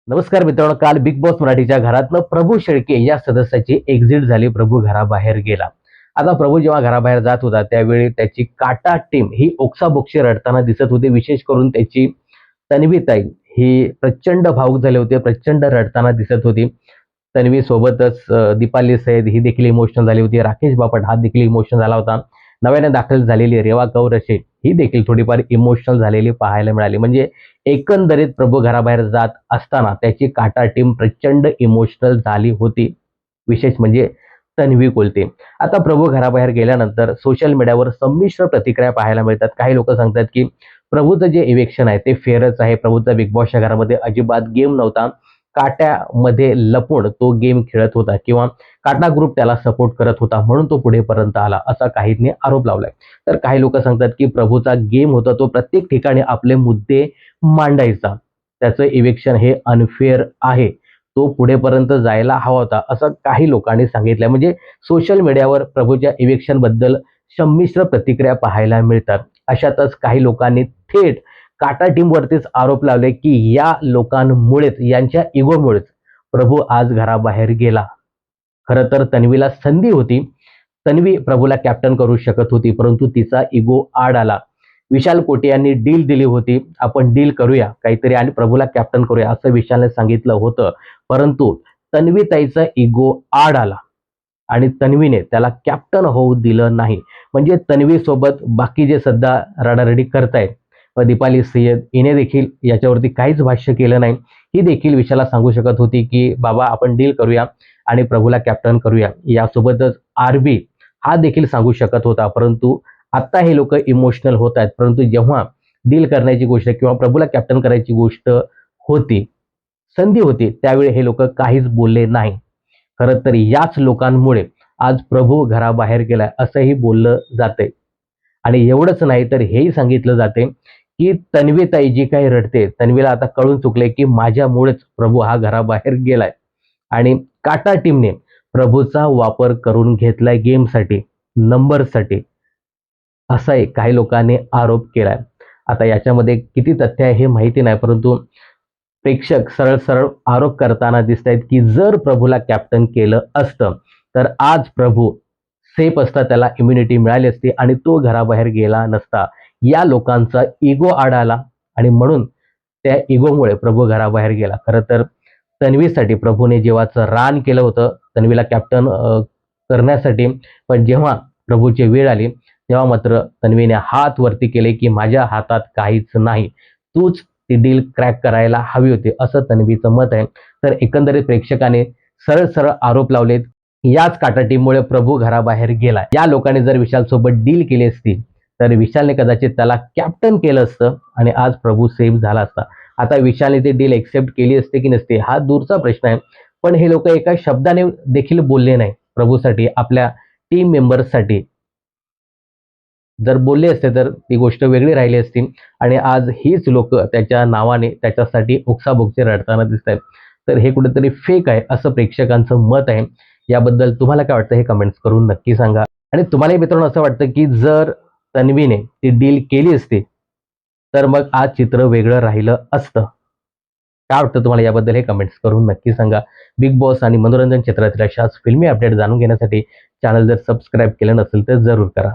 नमस्कार मित्रांनो, काल बिग बॉस मराठीच्या घरातनं प्रभू शेळके या सदस्याची एक्झिट झाली. प्रभू घराबाहेर गेला. आता प्रभू जेव्हा घराबाहेर जात होता त्यावेळी त्याची काटा टीम ही ओक्साबोक्शी रडताना दिसत होती. विशेष करून त्याची तन्वीताई ही प्रचंड भावूक झाले होते, प्रचंड रडताना दिसत होती. तन्वी सोबतच दीपाली सैद ही देखील इमोशनल झाली होती. राकेश बापट हा देखील इमोशनल झाला होता. नव्याने दाखल झालेली रेवा कौरशे ही देखील थोडीफार इमोशनल झालेली पाहायला मिळाली. म्हणजे एकंदरीत प्रभू घराबाहेर जात असताना त्याची काटा टीम प्रचंड इमोशनल झाली होती. विशेष म्हणजे तन्वी कोलते. आता प्रभू घराबाहेर गेल्यानंतर सोशल मीडियावर संमिश्र प्रतिक्रिया पाहायला मिळतात. काही लोक सांगतात की प्रभूचं जे इलेक्शन आहे ते फेअरच आहे. प्रभूचा बिग बॉसच्या घरामध्ये अजिबात गेम नव्हता. काट्यामध्ये लपून तो गेम खेळत होता किंवा काटा ग्रुप त्याला सपोर्ट करत होता म्हणून तो पुढेपर्यंत आला, असा काहींनी आरोप लावलाय. तर काही लोक सांगतात की प्रभूचा गेम होता, तो प्रत्येक ठिकाणी आपले मुद्दे मांडायचा. त्याचं इलेक्शन हे अनफेअर आहे, तो पुढेपर्यंत जायला हवा होता, असं काही लोकांनी सांगितलंय. म्हणजे सोशल मीडियावर प्रभूच्या इलेक्शन बद्दल संमिश्र प्रतिक्रिया पाहायला मिळतात. अशातच काही लोकांनी थेट काटा टीमवरतीच आरोप लावले की या लोकांमुळेच, यांच्या इगोमुळेच प्रभू आज घराबाहेर गेला. खरं तर तन्वीला संधी होती. तन्वी प्रभूला कॅप्टन करू शकत होती, परंतु तिचा इगो आड आला. विशाल कोटे यांनी डील दिली होती, आपण डील करूया काहीतरी आणि प्रभूला कॅप्टन करूया असं विशालने सांगितलं होतं. परंतु तन्वीताईचा इगो आड आला आणि तन्वीने त्याला कॅप्टन होऊ दिलं नाही. म्हणजे तन्वी सोबत बाकी जे सध्या रडारडी करतायत, दीपाली सय्यद हिने देखील याच्यावरती काहीच भाष्य केलं नाही. ही देखील विशालला सांगू शकत होती की बाबा आपण डील करूया आणि प्रभूला कॅप्टन करूया. यासोबतच आरबी हा देखील सांगू शकत होता. परंतु आता हे लोक इमोशनल होत आहेत. परंतु जेव्हा डील करण्याची गोष्ट किंवा प्रभूला कॅप्टन करायची गोष्ट होती, संधी होती, त्यावेळी हे लोक काहीच बोलले नाही. खरं तर याच लोकांमुळे आज प्रभू घराबाहेर गेलाय असंही बोललं जाते. आणि एवढंच नाही तर हेही सांगितलं जाते की तन्वीताई जी काही रडते, तन्वीला आता कळून चुकले की माझ्यामुळेच प्रभू हा घराबाहेर गेलाय आणि काटा टीमने प्रभूचा वापर करून घेतलाय गेमसाठी, नंबरसाठी, असाही काही लोकांनी आरोप केलाय. आता याच्यामध्ये किती तथ्य आहे हे माहिती नाही, परंतु प्रेक्षक सरळ सरळ आरोप करताना दिसत आहेत की जर प्रभूला कॅप्टन केलं असतं तर आज प्रभू सेफ असता, त्याला इम्युनिटी मिळाली असती आणि तो घराबाहेर गेला नसता. या लोकांचा इगो आडाला आणि म्हणून त्या इगोमुळे प्रभू घराबाहेर गेला. खरं तर तन्वीसाठी प्रभूने जेव्हाचं रान केलं होतं तन्वीला कॅप्टन करण्यासाठी, पण जेव्हा प्रभूची वेळ आली तेव्हा मात्र तन्वीने हात वरती केले की माझ्या हातात काहीच नाही, तूच ती डील क्रॅक करायला हवी होती, असं तन्वीचं मत आहे. तर एकंदरीत प्रेक्षकाने सरळ सरळ आरोप लावलेत. याच काटा टीममुळे प्रभू घराबाहेर गेला. या लोकांनी जर विशाल सोबत डील केली असती तर विशालने कदाचित त्याला कॅप्टन केलं असतं आणि आज प्रभू सेफ झाला असता. आता विशालने ती डील एक्सेप्ट केली असते की नसते हा दूरचा प्रश्न आहे. पण हे लोक एका शब्दाने देखील बोलले नाही प्रभूसाठी, आपल्या टीम मेंबर्ससाठी. जर बोलले असते तर ती गोष्ट वेगळी राहिली असती आणि आज हीच लोक त्याच्या नावाने त्याच्यासाठी ओक्साबोक्शी रडताना दिसत आहेत. तर हे कुठेतरी फेक आहे असं प्रेक्षकांचं मत आहे. याबद्दल तुम्हाला काय वाटतं हे कमेंट्स करून नक्की सांगा. आणि तुम्हालाही मित्रांनो असं वाटतं की जर तन्वीने ती डील केली असती तर मग आज चित्र वेगळं राहिलं असतं? काय वाटतं तुम्हाला याबद्दल हे कमेंट्स करून नक्की सांगा. बिग बॉस आणि मनोरंजन क्षेत्रातील अशाच फिल्मी अपडेट जाणून घेण्यासाठी चॅनल जर सबस्क्राईब केलं नसेल तर जरूर करा.